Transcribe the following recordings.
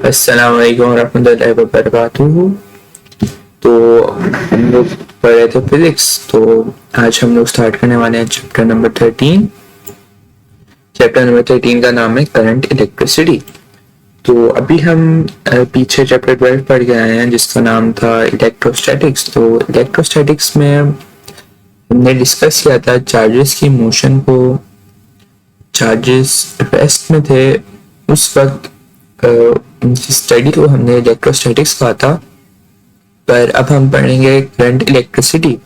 अस्सलाम वालेकुम रहमतुल्लाहि व बरकातुहू। तो हम लोग पढ़ रहे थे फिजिक्स। तो आज हम लोग स्टार्ट करने वाले हैं चैप्टर नंबर 13। चैप्टर नंबर 13 का नाम है करंट इलेक्ट्रिसिटी। तो अभी हम पीछे चैप्टर 12 पढ़ के आए हैं जिसका नाम था इलेक्ट्रोस्टैटिक्स। तो इलेक्ट्रोस्टैटिक्स में हमने डिस्कस किया था चार्जेस की मोशन को। चार्जेस रेस्ट में थे उस वक्त उनकी स्टडी को हमने इलेक्ट्रोस्टैटिक्स कहा था, पर अब हम पढ़ेंगे करंट इलेक्ट्रिसिटी।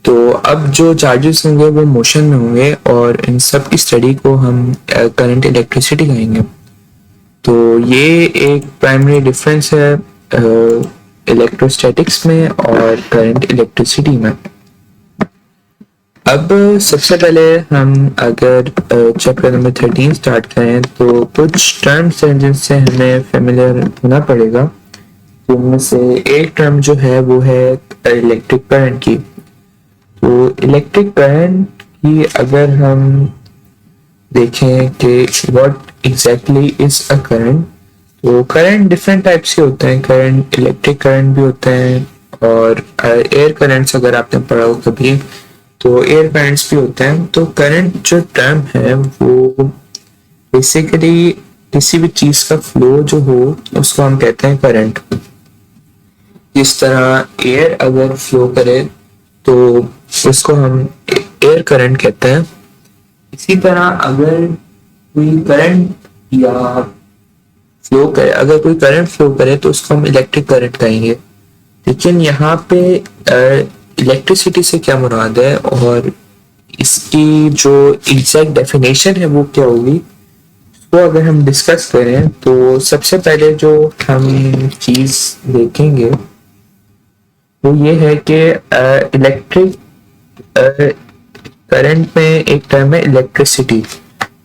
तो अब जो चार्जेस होंगे वो मोशन में होंगे और इन सब की स्टडी को हम करंट इलेक्ट्रिसिटी कहेंगे। तो ये एक प्राइमरी डिफरेंस है इलेक्ट्रोस्टैटिक्स में और करंट इलेक्ट्रिसिटी में। अब सबसे पहले हम अगर चैप्टर नंबर 13 स्टार्ट करें तो कुछ टर्म्स हैं जिनसे हमें फेमिलियर होना पड़ेगा। जिनमें से एक टर्म जो है वो है इलेक्ट्रिक करंट की। तो इलेक्ट्रिक करंट की अगर हम देखें कि what exactly is a current, तो करंट डिफरेंट टाइप्स के होते हैं। करंट इलेक्ट्रिक करंट भी होते हैं और एयर करंट्स अगर आपने पढ़ा हो कभी तो एयर करंट्स भी होते हैं। तो करंट जो टर्म है वो बेसिकली किसी भी चीज का फ्लो जो हो उसको हम कहते हैं करंट। जिस तरह एयर अगर फ्लो करे तो उसको हम एयर करंट कहते हैं। इसी तरह अगर कोई करंट या फ्लो करे, अगर कोई करंट फ्लो करे तो उसको हम इलेक्ट्रिक करंट कहेंगे। लेकिन यहाँ पे इलेक्ट्रिसिटी से क्या मुराद है और इसकी जो एग्जैक्ट डेफिनेशन है वो क्या होगी, तो अगर हम डिस्कस करें तो सबसे पहले जो हम चीज देखेंगे वो ये है कि इलेक्ट्रिक करंट में एक टर्म है इलेक्ट्रिसिटी।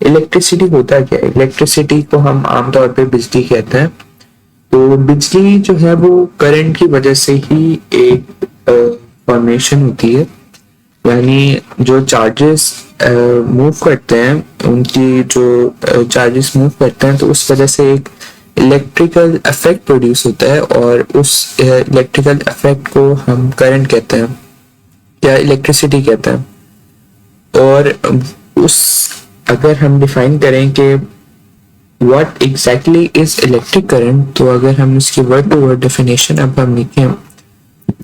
इलेक्ट्रिसिटी होता क्या है? इलेक्ट्रिसिटी को हम आमतौर पे बिजली कहते हैं। तो बिजली जो है वो करंट की वजह से ही एक फॉर्मेशन होती है। यानी जो चार्जेस मूव करते हैं, उनकी जो चार्जेस मूव करते हैं तो उस वजह से एक इलेक्ट्रिकल इफेक्ट प्रोड्यूस होता है और उस इलेक्ट्रिकल इफेक्ट को हम करंट कहते हैं या इलेक्ट्रिसिटी कहते हैं। और उस अगर हम डिफाइन करें कि what exactly is electric current, तो अगर हम इसकी वर्ड टू वर्ड डेफिनेशन अब हम लिखें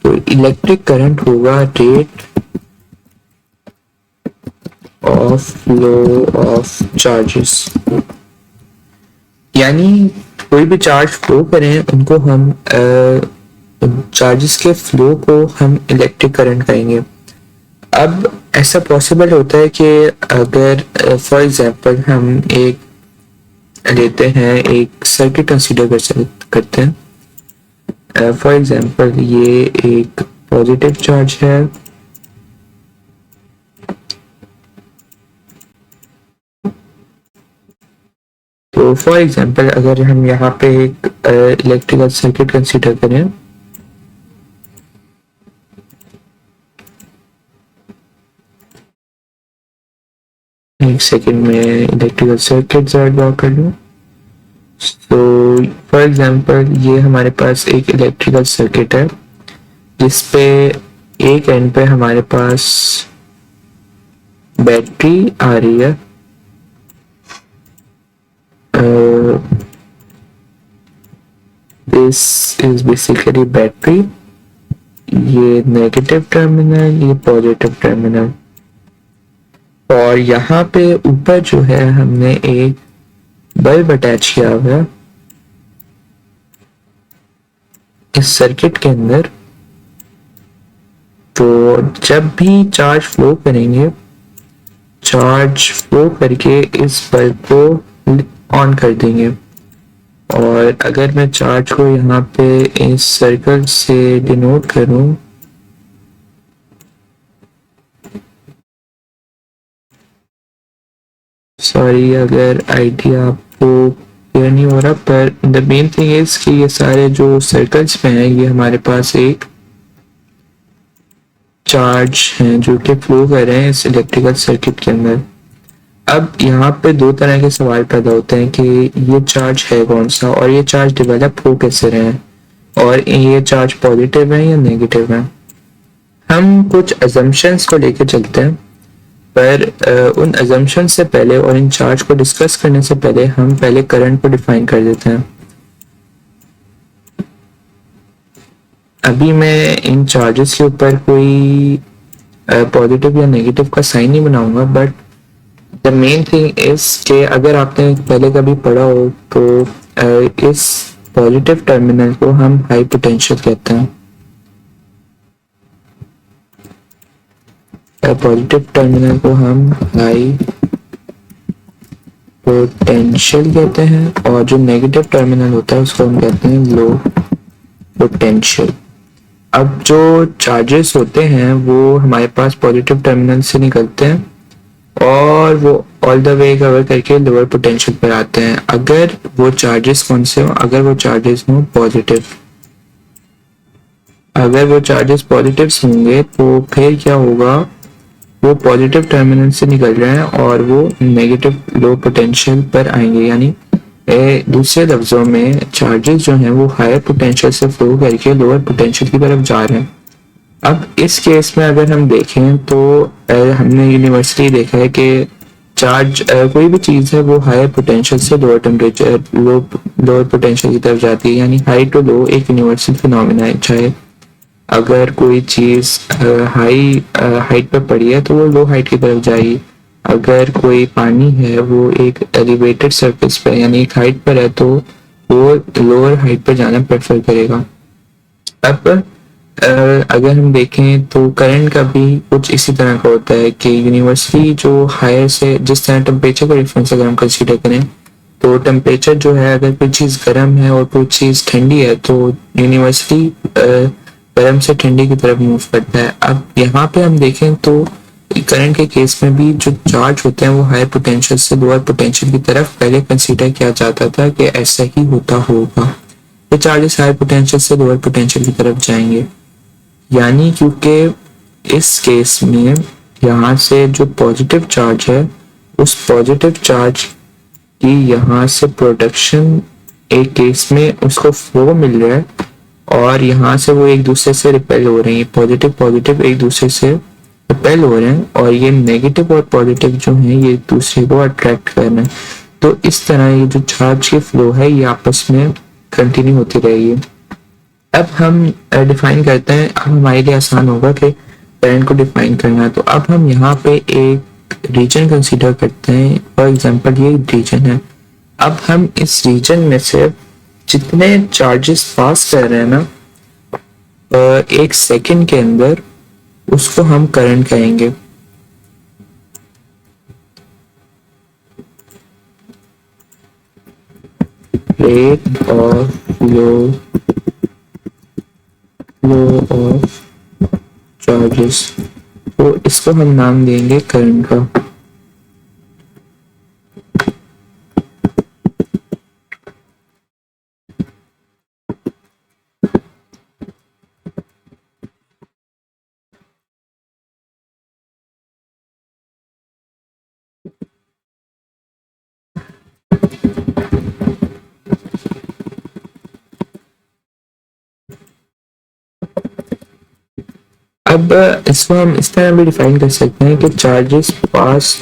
तो इलेक्ट्रिक करंट होगा rate of flow of charges. यानी कोई भी चार्ज फ्लो करें उनको हम चार्जेस के फ्लो को हम इलेक्ट्रिक करंट कहेंगे। अब ऐसा पॉसिबल होता है कि अगर फॉर एग्जांपल हम एक लेते हैं, एक सर्किट कंसीडर करते हैं। फॉर एग्जांपल ये एक पॉजिटिव चार्ज है तो फॉर एग्जांपल अगर हम यहाँ पे एक इलेक्ट्रिकल सर्किट कंसीडर करें, एक सेकेंड में इलेक्ट्रिकल सर्किट ड्रॉ कर लूँ। तो फॉर एग्जांपल ये हमारे पास एक इलेक्ट्रिकल सर्किट है जिसपे एक एंड पे हमारे पास बैटरी आ रही है। दिस इज बेसिकली बैटरी, ये नेगेटिव टर्मिनल, ये पॉजिटिव टर्मिनल। और यहाँ पे ऊपर जो है हमने एक बल्ब अटैच किया हुआ है इस सर्किट के अंदर। तो जब भी चार्ज फ्लो करेंगे, चार्ज फ्लो करके इस बल्ब को ऑन कर देंगे। और अगर मैं चार्ज को यहाँ पे इस सर्कल से डिनोट करूं, सॉरी अगर आइडिया आपको क्लियर नहीं हो रहा, पर द मेन थिंग इज कि ये सारे जो सर्कल्स में हैं ये हमारे पास एक चार्ज हैं जो कि फ्लो कर रहे हैं इस इलेक्ट्रिकल सर्किट के अंदर। अब यहाँ पे दो तरह के सवाल पैदा होते हैं कि ये चार्ज है कौन सा और ये चार्ज डेवलप हो कैसे रहे हैं और ये चार्ज पॉजिटिव है या नेगेटिव है। हम कुछ अजम्पशंस को लेकर चलते हैं, पर उन अजम्पशन से पहले और इन चार्ज को डिस्कस करने से पहले हम पहले करंट को डिफाइन कर देते हैं। अभी मैं इन चार्जेस के ऊपर कोई पॉजिटिव या नेगेटिव का साइन नहीं बनाऊंगा, but the main thing is कि अगर आपने पहले कभी पढ़ा हो तो इस पॉजिटिव टर्मिनल को हम हाई पोटेंशियल कहते हैं। पॉजिटिव टर्मिनल को हम हाई पोटेंशियल कहते हैं और जो नेगेटिव टर्मिनल होता है उसको हम कहते हैं लो पोटेंशियल। अब जो चार्जेस होते हैं वो हमारे पास पॉजिटिव टर्मिनल से निकलते हैं और वो ऑल द वे कवर करके लोअर पोटेंशियल पर आते हैं। अगर वो चार्जेस कौन से हो, अगर वो चार्जेस हो पॉजिटिव, अगर वो चार्जेस पॉजिटिव होंगे तो फिर क्या होगा, वो पॉजिटिव टर्मिनल से निकल रहे हैं और वो नेगेटिव लो पोटेंशियल पर आएंगे। यानी दूसरे लफ्जों में चार्जेस जो हैं वो हायर पोटेंशियल से फ्लो करके लोअर पोटेंशियल की तरफ जा रहे हैं। अब इस केस में अगर हम देखें तो हमने यूनिवर्सली देखा है कि चार्ज कोई भी चीज़ है वो हायर पोटेंशियल से लोअर टेम्परेचर लोअर पोटेंशियल की तरफ जाती है। यानी हाई टू लो एक यूनिवर्सल फिनोमेना है। चाहे अगर कोई चीज़ हाई हाइट पर पड़ी है तो वो लो हाइट की तरफ जाएगी। अगर कोई पानी है वो एक एलिवेटेड सरफेस पर यानी एक हाइट पर है तो वो लोअर हाइट पर जाना प्रेफर करेगा। अब अगर हम देखें तो करंट का भी कुछ इसी तरह का होता है कि यूनिवर्सली जो हायर से जिस तरह टेम्परेचर का डिफरेंस अगर हम कंसीडर करें तो टेम्परेचर जो है अगर कोई चीज़ गर्म है और कोई चीज़ ठंडी है तो यूनिवर्सली गर्म से ठंडी की तरफ मूव करता है। अब यहाँ पे हम देखें तो करंट के केस में भी जो चार्ज होते हैं वो हायर पोटेंशियल से लोअर पोटेंशियल की तरफ पहले कंसीडर किया जाता था कि ऐसा ही होता होगा, ये चार्जेस हायर पोटेंशियल से लोअर पोटेंशियल की तरफ जाएंगे। यानी क्योंकि इस केस में यहाँ से जो पॉजिटिव चार्ज है उस पॉजिटिव चार्ज की यहाँ से प्रोडक्शन एक केस में उसको फ्लो मिल रहा है और यहाँ से वो एक दूसरे से रिपेल हो रहे हैं। पॉजिटिव पॉजिटिव एक दूसरे से रिपेल हो रहे हैं और ये नेगेटिव और पॉजिटिव जो है ये एक दूसरे को अट्रैक्ट कर रहे हैं। तो इस तरह ये जो चार्ज की फ्लो है ये आपस में कंटिन्यू होती रहेगी। अब हम डिफाइन करते हैं, अब हमारे लिए आसान होगा कि करंट को डिफाइन करना। तो अब हम यहाँ पे एक रीजन कंसीडर करते हैं, फॉर एग्जांपल ये रीजन है। अब हम इस रीजन में से जितने चार्जेस पास कर रहे हैं ना एक सेकंड के अंदर उसको हम करंट कहेंगे। Rate of flow of charges, तो इसको हम नाम देंगे करंट का। अब इसको हम इस तरह भी डिफाइन कर सकते हैं कि charges pass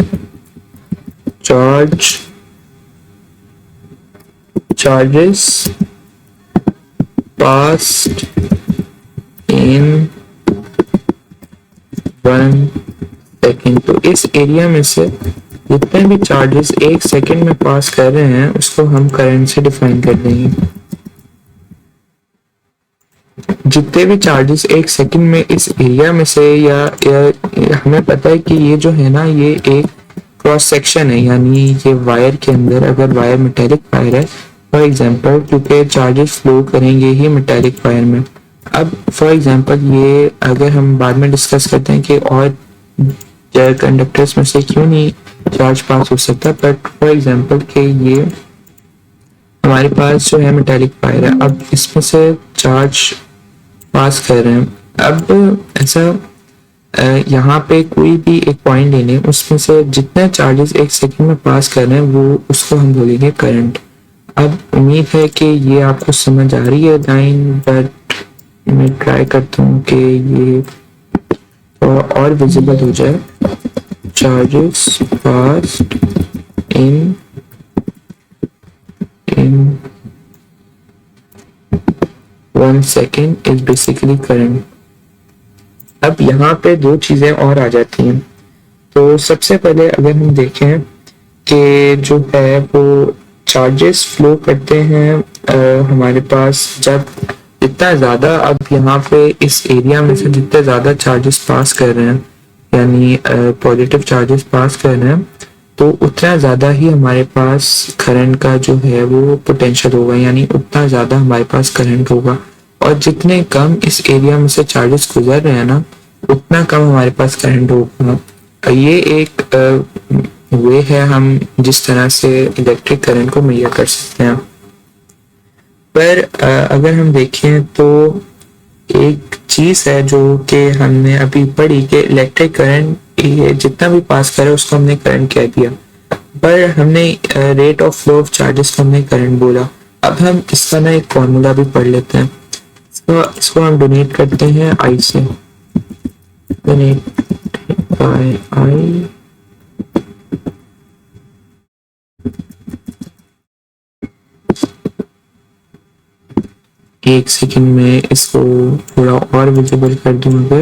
passed in 1 second. तो इस एरिया में से जितने भी चार्जेस एक सेकेंड में पास कर रहे हैं उसको हम करंट से डिफाइन कर देंगे। जितने भी चार्जेस एक सेकंड में इस एरिया में से या हमें पता है कि ये जो है ना ये एक क्रॉस सेक्शन है। यानी ये वायर के अंदर अगर वायर मेटेलिक वायर है फॉर एग्जांपल, क्योंकि चार्जेस फ्लो करेंगे ही मेटेलिक वायर में। अब फॉर एग्जांपल ये अगर हम बाद में डिस्कस करते हैं कि और कंडक्टर्स में से क्यों नहीं चार्ज पास हो सकता, बट फॉर एग्जांपल कि ये हमारे पास जो है मेटेलिक वायर है, अब इसमें से चार्ज पास कर रहे हैं। अब ऐसा यहाँ पे कोई भी एक पॉइंट लेने, उसमें से जितने चार्जेस एक सेकंड में पास कर रहे हैं वो उसको हम बोलेंगे करंट। अब उम्मीद है कि ये आपको समझ आ रही है लाइन, बट मैं ट्राई करता हूँ कि ये और विजिबल हो जाए। Charges passed in 1 second is basically current। अब यहाँ पे दो चीजें और आ जाती हैं। तो सबसे पहले अगर हम देखें कि जो है वो चार्जेस फ्लो करते हैं हमारे पास जब जितना ज़्यादा, अब यहाँ पे इस एरिया में से जितने ज़्यादा चार्जेस पास कर रहे हैं, यानी पॉजिटिव चार्जेस पास कर रहे हैं, तो उतना ज़्यादा ही हमारे पास करंट का जो है वो पोटेंशियल होगा, यानी उतना ज़्यादा हमारे पास करंट होगा। और जितने कम इस एरिया में से चार्जेस गुजर रहे हैं ना, उतना कम हमारे पास करंट होगा। ये एक वे है हम जिस तरह से इलेक्ट्रिक करंट को मेजर कर सकते हैं। पर अगर हम देखें तो एक चीज है जो कि हमने अभी पढ़ी कि इलेक्ट्रिक करंट ये जितना भी पास करे उसको हमने करंट कह दिया, पर हमने rate of flow of charges को हमने करंट बोला। अब हम इसका ना एक फॉर्मूला भी पढ़ लेते हैं। इसको हम डोनेट करते हैं आई से, डोनेट बाय आई। एक सेकंड में इसको थोड़ा और विजिबल कर दूंगा।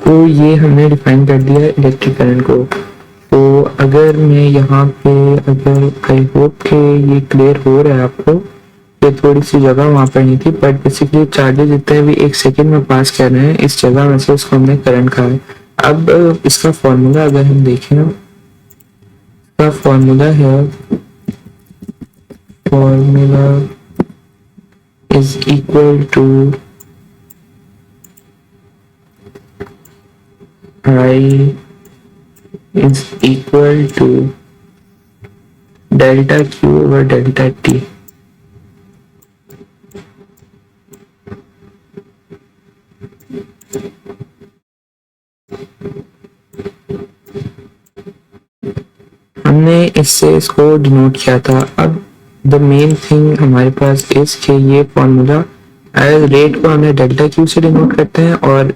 तो ये हमने डिफाइन कर दिया इलेक्ट्रिक करंट को। तो अगर मैं यहाँ पे, अगर आई होप कि ये क्लियर हो रहा है आपको, ये थोड़ी सी जगह वहाँ पर नहीं थी, बट बेसिकली चार्जेस जितने भी एक सेकंड में पास कर रहे हैं इस जगह में से, उसको हमने करंट कहा है। अब इसका फॉर्मूला अगर हम देखें, इसका फॉर्मूला है, formula is equal to I is equal to delta Q over delta T। हमने इससे इसको डिनोट किया था। अब द मेन थिंग हमारे पास इस के ये फॉर्मूला रेट को हमने डेल्टा क्यू से डिनोट करते हैं, और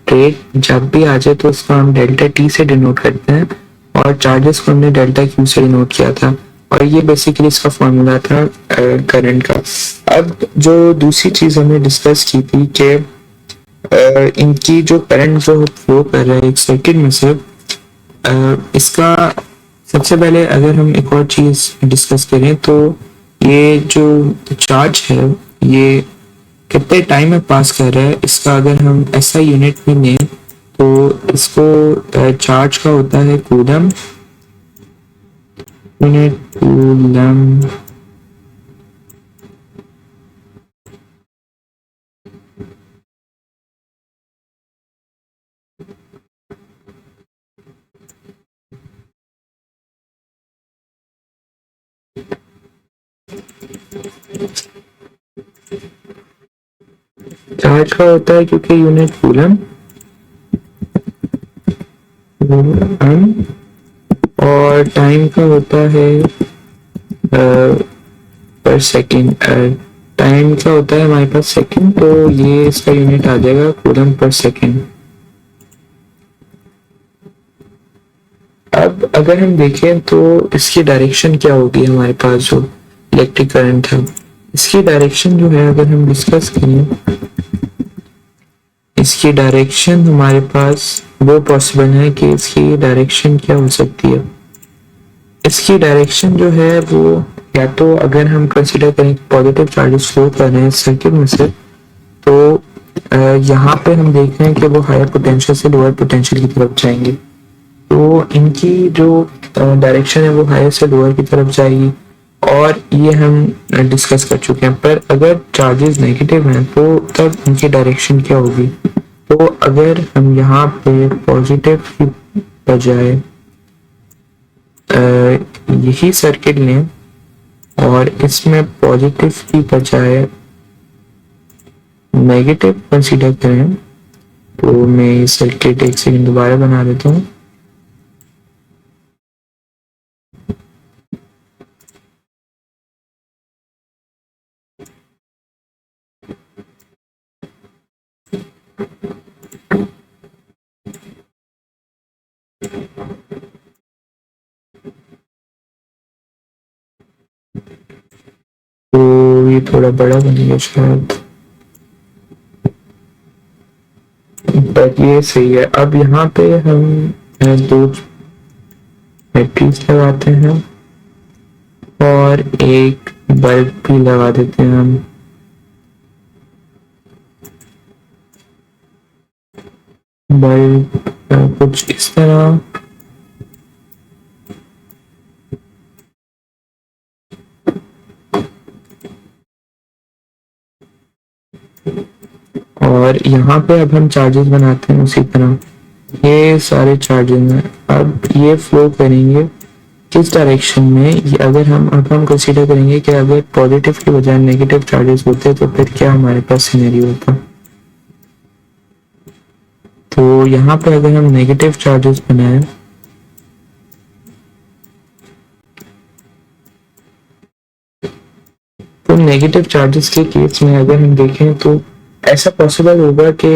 रेट जब भी आ जाए तो उसको हम डेल्टा टी से डिनोट करते हैं, और चार्जेस को हमने डेल्टा क्यू से डिनोट किया था, और ये बेसिकली इसका फॉर्मूला था करंट का। अब जो दूसरी चीज हमने डिस्कस की थी कि इनकी जो करंट जो फ्लो कर रहा है एक सर्किट में से, इसका सबसे पहले अगर हम एक और चीज डिस्कस करें तो ये जो चार्ज है ये कितने टाइम में पास कर रहा है, इसका अगर हम ऐसा यूनिट में लें तो इसको चार्ज का होता है कूलम, यूनिट कूलम। चार्ज का होता है क्योंकि यूनिट कूलम, और टाइम का होता है पर सेकेंड। टाइम का होता है हमारे पास सेकेंड, तो ये इसका यूनिट आ जाएगा कूलम पर सेकेंड। अब अगर हम देखें तो इसकी डायरेक्शन क्या होगी, हमारे पास जो इलेक्ट्रिक करंट है इसकी डायरेक्शन जो है अगर हम डिस्कस करें इसकी डायरेक्शन हमारे पास वो पॉसिबल है कि इसकी डायरेक्शन क्या हो सकती है। इसकी डायरेक्शन जो है वो या तो अगर हम कंसीडर करें पॉजिटिव चार्जेस फ्लो कर रहे हैं सर्किट में से, तो यहाँ पे हम देख रहे हैं कि वो हायर पोटेंशियल से लोअर पोटेंशियल की तरफ जाएंगे, तो इनकी जो डायरेक्शन है वो हायर से लोअर की तरफ जाएगी, और ये हम डिस्कस कर चुके हैं। पर अगर चार्जेस नेगेटिव हैं तो तब इनकी डायरेक्शन क्या होगी। तो अगर हम यहाँ पे पॉजिटिव की बजाय यही सर्किट लें और इसमें पॉजिटिव की बजाय नेगेटिव कंसीडर करें, तो मैं ये सर्किट एक सेकंड दोबारा बना देता हूँ। तो ये थोड़ा बड़ा बन गया शायद, बट ये सही है। अब यहाँ पे हम दो बैटरीज लगाते हैं और एक बल्ब भी लगा देते हैं हम। बल्ब कुछ इस तरह, और यहाँ पे अब हम चार्जेस बनाते हैं उसी तरह। ये सारे चार्जेस हैं, अब ये फ्लो करेंगे किस डायरेक्शन में। ये अगर हम कंसीडर करेंगे कि अगर पॉजिटिव के बजाय नेगेटिव चार्जेस होते तो फिर क्या हमारे पास सिनेरियो होता। तो यहाँ पे अगर हम नेगेटिव चार्जेस बनाए तो नेगेटिव चार्जेस के केस में अगर हम देखें तो ऐसा पॉसिबल होगा कि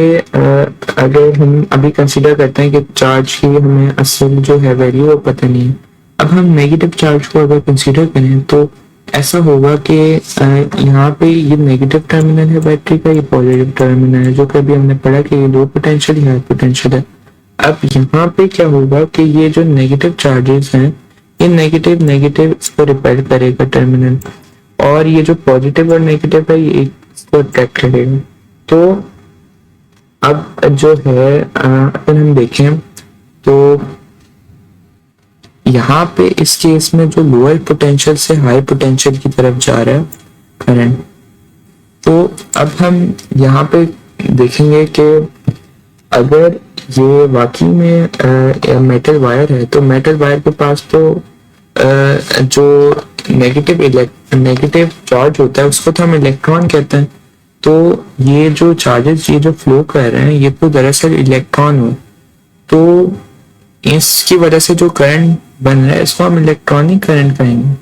अगर हम अभी कंसीडर करते हैं कि चार्ज की हमें असल जो है वैल्यू वो पता नहीं है। अब हम नेगेटिव चार्ज को अगर कंसीडर करें तो ऐसा होगा कि यहाँ पे ये नेगेटिव टर्मिनल है बैटरी का, ये पॉजिटिव टर्मिनल है, जो कि अभी हमने पढ़ा कि ये लो पोटेंशियल या हाई पोटेंशियल है। अब यहाँ पे क्या होगा कि ये जो नेगेटिव चार्जेस हैं, ये नेगेटिव नेगेटिव इसको रिपेल करेगा टर्मिनल, और ये जो पॉजिटिव और नेगेटिव है ये इसको अट्रैक्ट करेगा। तो अब जो है अगर हम देखें तो यहाँ पे इस केस में जो लोअर पोटेंशियल से हाई पोटेंशियल की तरफ जा रहा है करंट, तो अब हम यहाँ पे देखेंगे कि अगर ये वाकई में मेटल वायर है तो मेटल वायर के पास तो जो नेगेटिव चार्ज होता है उसको तो हम इलेक्ट्रॉन कहते हैं। तो ये जो चार्जेस ये जो फ्लो कर रहे हैं ये तो दरअसल इलेक्ट्रॉन हो, तो इसकी वजह से जो करंट बन रहा है इसको हम इलेक्ट्रॉनिक करंट कहेंगे,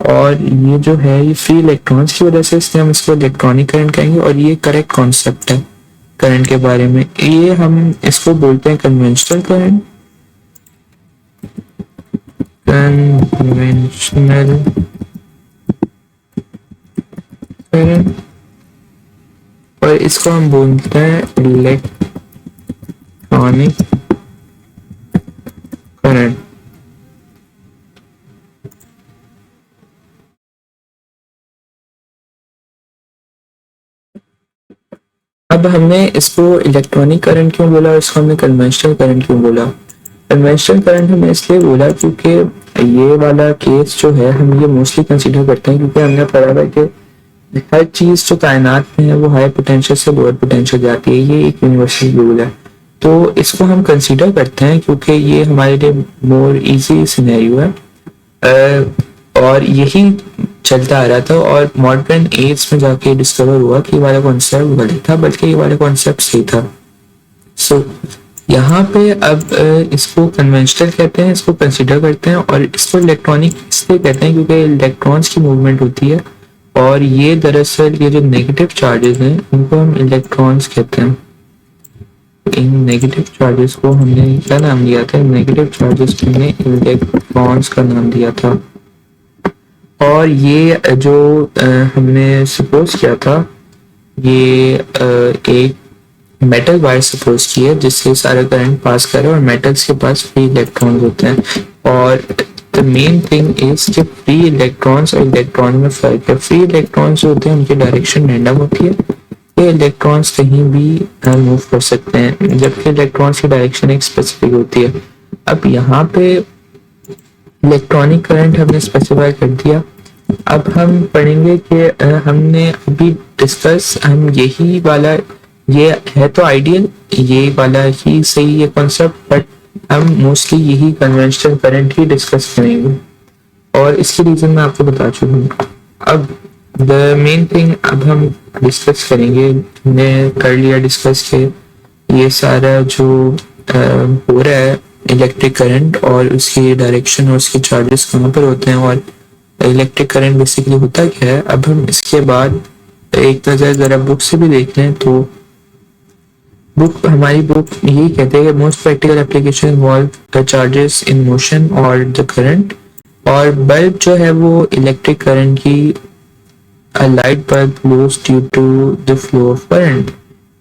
और ये जो है ये फ्री इलेक्ट्रॉन्स की वजह से इसलिए हम इसको इलेक्ट्रॉनिक करंट कहेंगे, और ये करेक्ट कॉन्सेप्ट है करंट के बारे में। ये हम इसको बोलते हैं कन्वेंशनल करंट, कन्वेंशनल करंट, और इसको हम बोलते हैं इलेक्ट्रॉनिक करंट। अब हमने इसको इलेक्ट्रॉनिक करंट क्यों बोला और इसको हमने कन्वेंशनल करंट क्यों बोला। कन्वेंशनल करंट हमने इसलिए बोला क्योंकि ये वाला केस जो है हम ये मोस्टली कंसीडर करते हैं, क्योंकि हमने पढ़ा है कि हर चीज जो कायनात में है वो हाई पोटेंशियल से लोअर पोटेंशियल जाती है, ये एक यूनिवर्सल रूल है। तो इसको हम कंसीडर करते हैं क्योंकि ये हमारे लिए मोर इजी सिनेरियो है, और यही चलता आ रहा था, और मॉडर्न एज में जाके डिस्कवर हुआ कि ये वाला कॉन्सेप्ट गलत था, बल्कि ये वाला कॉन्सेप्ट सही था। सो यहाँ पे अब इसको कन्वेंशनल कहते हैं, इसको कंसीडर करते हैं, और इसको इलेक्ट्रॉनिक इसलिए कहते हैं क्योंकि इलेक्ट्रॉन्स की मूवमेंट होती है, और ये दरअसल ये जो नेगेटिव चार्जेस हैं उनको हम इलेक्ट्रॉन्स कहते हैं। इन नेगेटिव चार्जेस को हमने क्या नाम दिया था, नेगेटिव चार्जेस को हमने इलेक्ट्रॉन्स का नाम दिया था। और ये जो हमने सपोज किया था ये एक मेटल वायर सपोज की है जिससे सारा करंट पास करे और मेटल्स के पास फ्री इलेक्ट्रॉन्स होते हैं। और द मेन थिंग इज कि फ्री इलेक्ट्रॉन्स और इलेक्ट्रॉन में फर्क है। फ्री इलेक्ट्रॉन्स जो होते हैं उनकी डायरेक्शन रैंडम होती है, ये इलेक्ट्रॉन्स कहीं भी मूव कर सकते हैं, जबकि इलेक्ट्रॉन्स की डायरेक्शन एक स्पेसिफिक होती है। अब यहाँ पे इलेक्ट्रॉनिक करंट हमने स्पेसिफाई कर दिया। अब हम पढ़ेंगे कि हमने अभी डिस्कस हम यही वाला, ये है तो आइडियल, ये वाला ही सही है कॉन्सेप्ट, बट हम मोस्टली यही कन्वेंशनल करंट ही डिस्कस करेंगे और इसकी रीजन मैं आपको बता चुका हूँ। अब द मेन थिंग अब हम डिस्कस करेंगे, हमने कर लिया डिस्कस के ये सारा जो हो रहा है इलेक्ट्रिक करंट और उसकी डायरेक्शन और उसके चार्जेस कहाँ पर होते हैं और इलेक्ट्रिक करंट बेसिकली होता क्या है। अब हम इसके बाद एक नज़र जरा बुक से भी देख लें तो हमारी बुक यही कहते हैं कि most practical application involve the charges in motion और द करंट। और बल्ब जो है वो इलेक्ट्रिक करंट की light bulb glows due to the flow of current.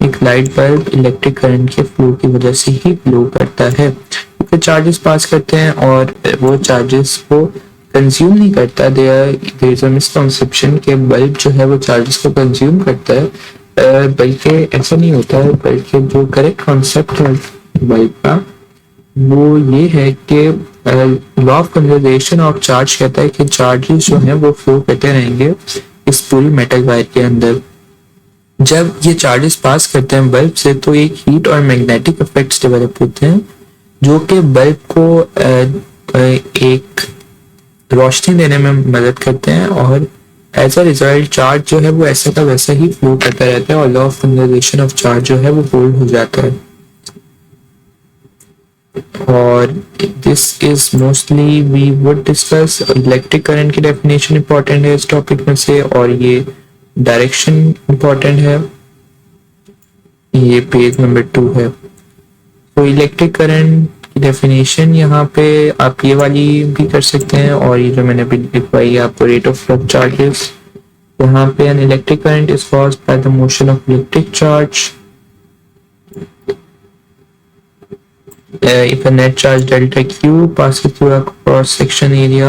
एक लाइट बल्ब इलेक्ट्रिक करंट के फ्लो की वजह से ही ग्लो करता है, क्योंकि चार्जेस पास करते हैं और वो चार्जेस को कंज्यूम नहीं करता। देयर इज अ मिसकंसेप्शन कि बल्ब जो है वो चार्जेस को कंज्यूम करता है, बल्कि ऐसा नहीं होता है। बल्कि जो करेक्ट कॉन्सेप्ट है बल्ब का वो ये है कि law of conservation of charge कहता है कि चार्जेस जो हैं वो फ्लो करते रहेंगे इस पूरी मेटल वायर के अंदर। जब ये चार्जेस पास करते हैं बल्ब से तो एक हीट और मैग्नेटिक इफेक्ट्स डेवलप होते हैं जो कि बल्ब को एक रोशनी देने में मदद करते हैं और एज अ रिजल्ट चार्ज जो है वो ऐसा का वैसा ही फ्लो करता रहता है और law of conservation of charge जो है वो होल्ड हो जाता है। और this is mostly we would discuss electric current की डेफिनेशन इंपॉर्टेंट है इस टॉपिक में से, और ये डायरेक्शन इंपॉर्टेंट है, ये पेज नंबर 2 है। तो इलेक्ट्रिक करंट की डेफिनेशन यहाँ पे आप ये वाली भी कर सकते हैं और ये जो मैंने अभी लिखवाई है आपको रेट ऑफ फ्लो चार्जेस। यहाँ पे an electric current is caused by the motion of electric charge if a net charge delta q passes through a cross section area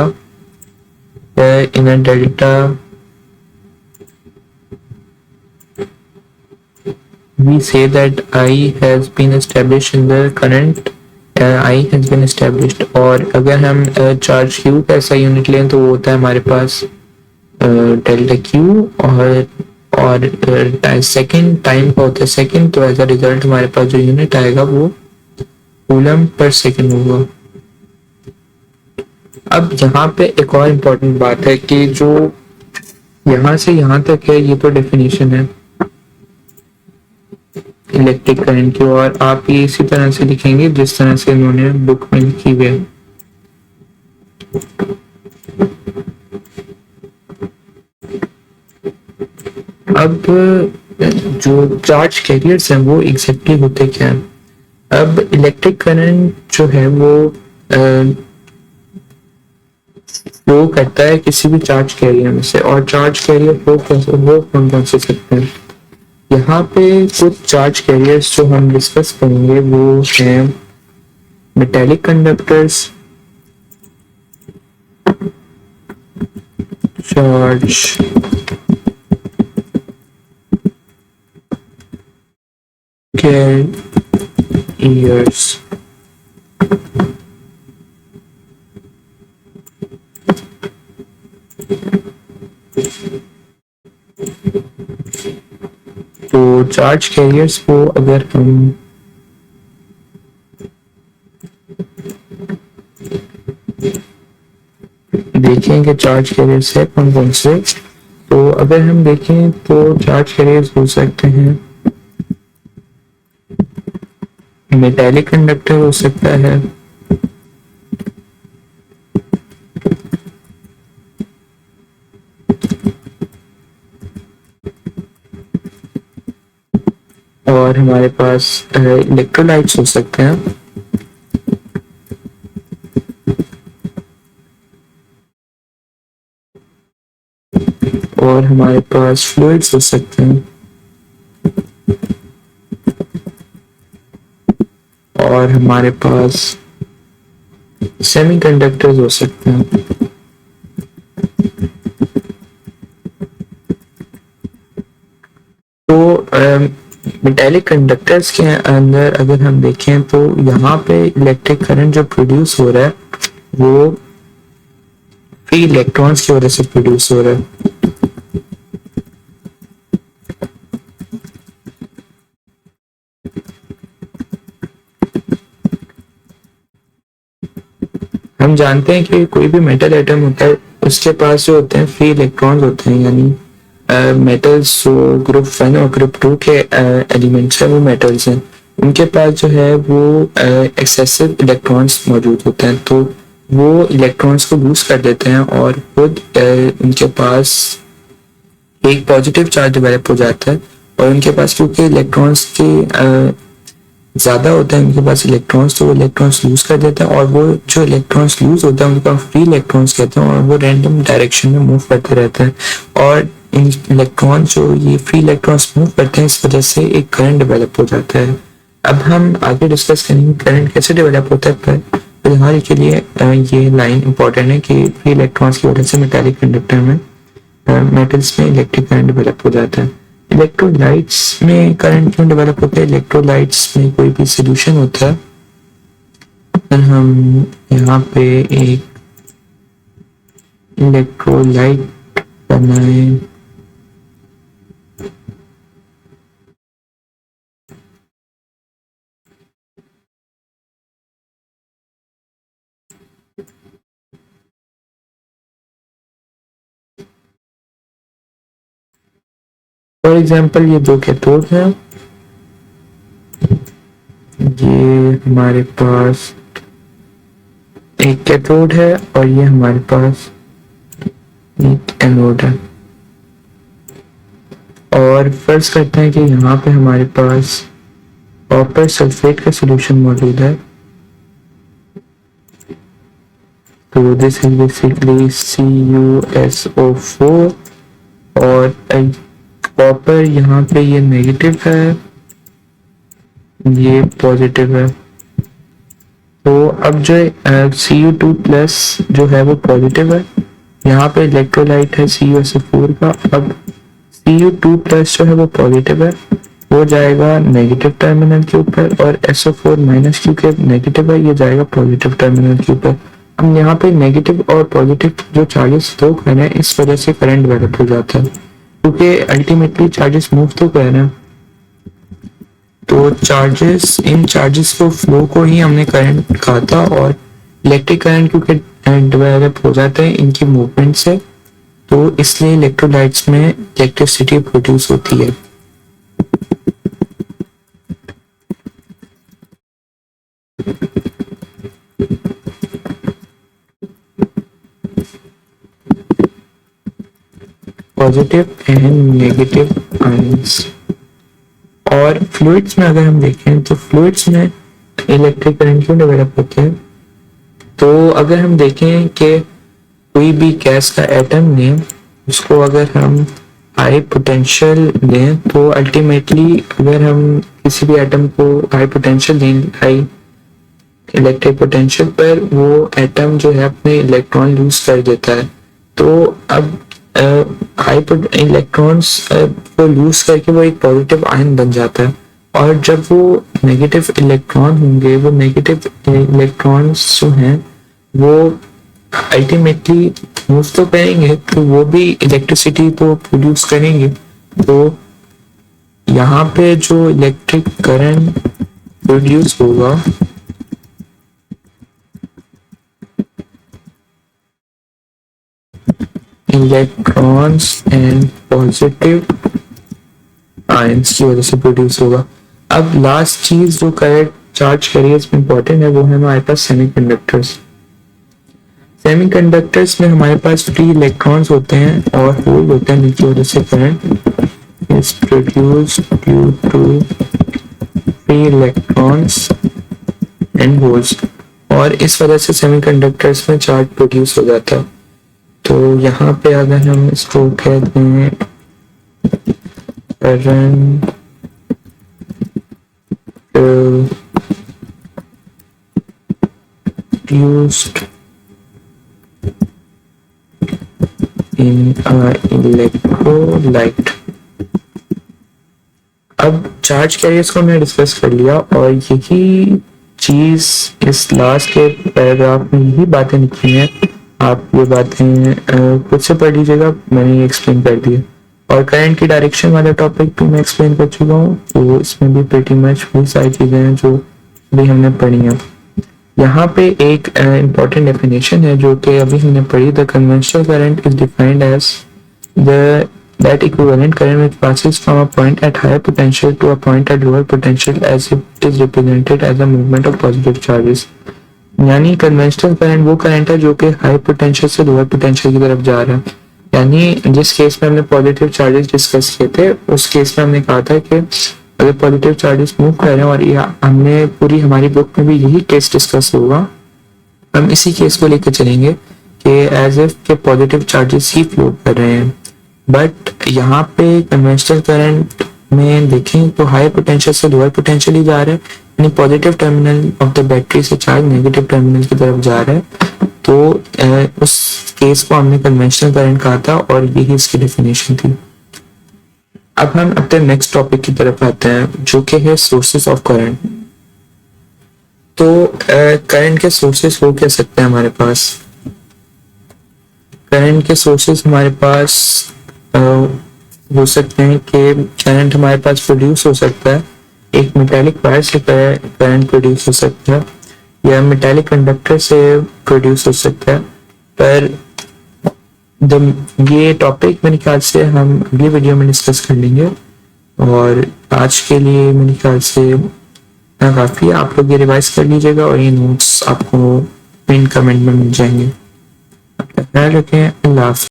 in a delta we say that I has been established in the current I has been established। और अगर हम charge q का ऐसा unit लें तो वो होता है हमारे पास डेल्टा q और सेकेंड टाइम का होता है सेकेंड, तो एज अ रिजल्ट हमारे पास जो यूनिट आएगा वो कूलम पर सेकंड होगा। अब यहाँ पे एक और इम्पोर्टेंट बात है कि जो यहाँ से यहाँ तक है ये तो डेफिनेशन है इलेक्ट्रिक करंट की, और आप ये इसी तरह से लिखेंगे जिस तरह से इन्होंने बुक में लिखी हुई है। अब जो चार्ज कैरियर्स हैं वो एग्जैक्टली होते क्या है। अब इलेक्ट्रिक करंट जो है वो फ्लो करता है किसी भी चार्ज कैरियर में से, और चार्ज कैरियर फ्लो वो कौन से सकते हैं। यहाँ पे कुछ चार्ज कैरियर्स जो हम डिस्कस करेंगे वो हैं मेटेलिक कंडक्टर्स, चार्ज कैरियर्स, तो चार्ज कैरियर्स को अगर हम देखें कि चार्ज कैरियर्स है कौन कौन से, तो अगर हम देखें तो चार्ज कैरियर्स हो सकते हैं मेटेलिक कंडक्टर हो सकता है, और हमारे पास इलेक्ट्रोलाइट्स हो सकते हैं, और हमारे पास फ्लूइड्स हो सकते हैं। और हमारे पास सेमीकंडक्टर्स हो सकते हैं। तो मेटेलिक कंडक्टर्स के अंदर अगर हम देखें तो यहाँ पे इलेक्ट्रिक करंट जो प्रोड्यूस हो रहा है वो फ्री इलेक्ट्रॉन्स की वजह से प्रोड्यूस हो रहा है। हम जानते हैं कि कोई भी मेटल एटम होता है उसके पास जो होते हैं फ्री इलेक्ट्रॉन्स होते हैं, यानी मेटल्स जो ग्रुप 1 और ग्रुप 2 के एलिमेंट्स हैं वो मेटल्स हैं, उनके पास जो है वो एक्सेसिव इलेक्ट्रॉन्स मौजूद होते हैं, तो वो इलेक्ट्रॉन्स को लूज कर देते हैं और खुद उनके पास एक पॉजिटिव चार्ज डेवलप हो जाता है। और उनके पास क्योंकि इलेक्ट्रॉन्स के ज्यादा होता है उनके पास इलेक्ट्रॉन्स, तो वो इलेक्ट्रॉन्स लूज कर देते हैं और वो जो इलेक्ट्रॉन्स लूज होता है उनको फ्री इलेक्ट्रॉन्स कहते हैं और वो रैंडम डायरेक्शन में मूव करते रहते हैं। और इन इलेक्ट्रॉन जो ये फ्री इलेक्ट्रॉन्स मूव करते हैं इस वजह से एक करंट डेवलप हो जाता है। अब हम आगे डिस्कस करेंगे करंट कैसे डेवलप होता है, पर फिलहाल के लिए ये लाइन इंपॉर्टेंट है कि फ्री इलेक्ट्रॉन्स की वजह से मेटालिक कंडक्टर में मेटल्स में इलेक्ट्रिक करंट डेवलप हो जाता है। इलेक्ट्रोलाइट्स में करंट क्यों डेवलप होता है? इलेक्ट्रोलाइट्स में कोई भी सोल्यूशन होता है, अगर हम यहाँ पे एक इलेक्ट्रोलाइट बनाए फॉर एग्जाम्पल, ये दो कैथोड हैं, ये हमारे पास एक कैथोड है और ये हमारे पास एक एनोड है। और फर्ज करते हैं कि यहाँ पे हमारे पास कॉपर सल्फेट का सॉल्यूशन मौजूद है, तो दिस इज बेसिकली CuSO4 और कॉपर यहाँ पे ये नेगेटिव है, ये पॉजिटिव है। तो अब जो Cu2 प्लस जो है वो पॉजिटिव है, यहाँ पे इलेक्ट्रोलाइट है CuSO4 का। अब Cu2 प्लस जो है वो पॉजिटिव है, वो जाएगा नेगेटिव टर्मिनल के ऊपर, और SO4 माइनस क्योंकि नेगेटिव है ये जाएगा पॉजिटिव टर्मिनल के ऊपर। हम यहाँ पे नेगेटिव और पॉजिटिव जो चार्जेस थ्रो कर रहे हैं इस वजह से करंट डेवलप हो जाता है, क्योंकि अल्टीमेटली चार्जेस मूव तो कर रहे हैं, तो चार्जेस इन चार्जेस को फ्लो को ही हमने करंट कहा था। और इलेक्ट्रिक करंट क्योंकि डेवलप हो जाता है इनकी मूवमेंट से, तो इसलिए इलेक्ट्रोलाइट्स में इलेक्ट्रिसिटी प्रोड्यूस होती है। Positive and negative ions. और फ्लूइड्स में अगर हम देखें तो फ्लूइड्स में इलेक्ट्रिक करंट क्यों डेवलप होते हैं? तो अगर हम देखें कि कोई भी गैस का एटम लें, उसको अगर हम हाई पोटेंशियल दें, तो अल्टीमेटली अगर हम किसी भी एटम को हाई पोटेंशियल दें, हाई इलेक्ट्रिक पोटेंशियल पर, वो एटम जो है अपने इलेक्ट्रॉन लूज कर देता है। तो अब हाई इलेक्ट्रॉन्स को लूज करके वो एक पॉजिटिव आयन बन जाता है, और जब वो नेगेटिव इलेक्ट्रॉन होंगे, वो नेगेटिव इलेक्ट्रॉन्स जो हैं वो अल्टीमेटली मूव तो करेंगे, तो वो भी इलेक्ट्रिसिटी तो प्रोड्यूस करेंगे। तो यहाँ पे जो इलेक्ट्रिक करंट प्रोड्यूस होगा इलेक्ट्रॉन्स एंड पॉजिटिव आयंस की वजह से प्रोड्यूस होगा। अब लास्ट चीज जो करंट चार्ज करिए इसमें इंपॉर्टेंट है, वो है हमारे पास सेमीकंडक्टर्स। सेमीकंडक्टर्स में हमारे पास फ्री इलेक्ट्रॉन्स होते हैं और होल होते हैं, जिनकी वजह से current is produced due to free electrons and holes, और इस वजह से सेमीकंडक्टर्स में चार्ज प्रोड्यूस हो जाता है। तो यहाँ पे अगर हम इसको कहते हैं current produced in a electrolyte। अब चार्ज कैरियर्स को हमने डिस्कस कर लिया और यही चीज इस लास्ट के पैराग्राफ में यही बातें लिखी हैं। आप ये बातें खुद से पढ़ लीजिएगा, मैंने ये एक्सप्लेन कर दिया। और करंट की डायरेक्शन वाला टॉपिक भी मैं एक्सप्लेन कर चुका हूँ, तो इसमें भी प्रीटी मच वही सारी चीजें हैं जो भी हमने पढ़ी हैं। यहाँ पे एक इम्पॉर्टेंट डेफिनेशन है जो कि अभी हमने पढ़ी। The conventional current is defined as the that equivalent current which passes from a point at higher potential to a point at lower potential as it is represented as a movement of positive charges। यानी conventional current वो current है जो कि high potential से lower potential की तरफ जा रहा है। यानी जिस केस में हमने पॉजिटिव चार्जेस डिस्कस किए थे उस केस में हमने कहा था कि अगर पॉजिटिव चार्जेस मूव कर रहे हैं, और ये हमने पूरी हमारी बुक में भी यही केस डिस्कस होगा, हम इसी केस को लेकर चलेंगे कि एज इफ के पॉजिटिव चार्जेस ही फ्लो कर रहे हैं। बट यहाँ पे कन्वेंशनल करंट में देखें तो हाई पोटेंशियल से लोअर पोटेंशियल ही जा रहा है, यानी positive terminal of the battery से चार्ज नेगेटिव टर्मिनल की तरफ जा रहा है। तो उस केस को हमने कन्वेंशनल करंट कहा था और यही इसकी डेफिनेशन थी। अब हम अपने नेक्स्ट टॉपिक की तरफ आते हैं जो कि है सोर्सेस ऑफ करंट। तो करंट के सोर्सेस हो क्या सकते हैं हमारे पास? करंट के सोर्सेस हमारे पास हो सकते हैं कि करंट हमारे पास प्रोड्यूस हो सकता है, एक मेटालिक वायर से करंट प्रोड्यूस हो सकता है या मेटालिक कंडक्टर से प्रोड्यूस हो सकता है। पर ये टॉपिक मेरे ख्याल से हम अगली वीडियो में डिस्कस कर लेंगे, और आज के लिए मेरे ख्याल से काफ़ी है। आप लोग ये रिवाइज कर लीजिएगा और ये नोट्स आपको पिन कमेंट में मिल जाएंगे। अपना ख्याल रखें। अल्लाह हाफ़िज़।